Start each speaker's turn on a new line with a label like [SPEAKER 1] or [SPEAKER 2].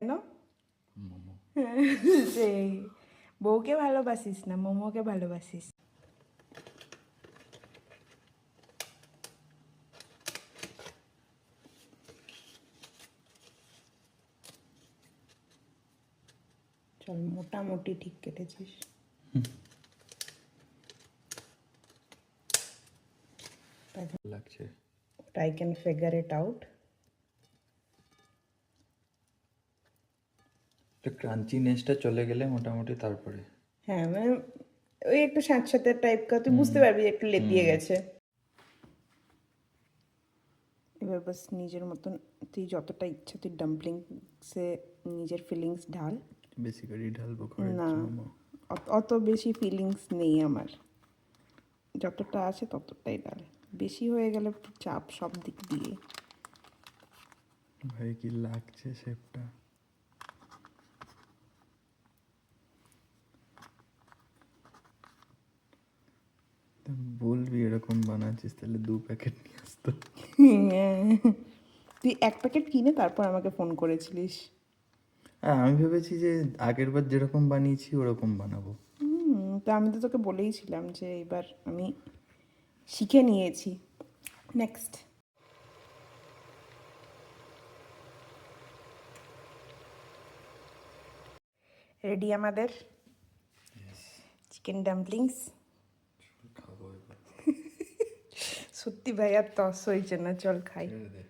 [SPEAKER 1] না সেই বউকে ভালোবাসিস না, মোমোকে ভালোবাসিস। চল, মোটামুটি ঠিক কেটেছিস।
[SPEAKER 2] লাগছে।
[SPEAKER 1] I can figure it out.
[SPEAKER 2] ক্রাঞ্চিনেসটা চলে গেলে মোটামুটি তারপরে।
[SPEAKER 1] হ্যাঁ, মানে ওই একটু স্যাঁতস্যাঁতে টাইপ কা, তুই বুঝতে পারবি যে একটু লেতিয়ে গেছে। এবার বাস নিজের মতন তুই যতটা ইচ্ছা তুই ডাম্পলিংসে নিজের ফিলিংস ঢাল।
[SPEAKER 2] বেশি করে ঢালবো ঘরের
[SPEAKER 1] না,
[SPEAKER 2] জন্য।
[SPEAKER 1] অত বেশি ফিলিংস নেই আমার, যতটা আছে ততটাই ডাল। বেশি হয়ে গেলে চাপ সব দিক দিয়ে।
[SPEAKER 2] ভাই কি লাগছে শেপটা। বলবি এরকম বানাচ্ছিস, তাহলে 2 প্যাকেট নিয়ে আসতো।
[SPEAKER 1] তুই 1 প্যাকেট কিনে তারপর আমাকে ফোন করেছিলিস।
[SPEAKER 2] হ্যাঁ, আমি ভেবেছি যে আগের বার যেরকম বানিয়েছি ওরকম বানাবো।
[SPEAKER 1] তো আমি তো তোকে বলেইছিলাম যে এবার আমি শিখে নিয়েছি। নেক্সট রেডি আমাদের চিকেন ডাম্পলিংস।
[SPEAKER 2] খাবো এবার।
[SPEAKER 1] সত্যি ভাই আর তস হয়েছে না, চল খাই।
[SPEAKER 2] ছেড়ে দে।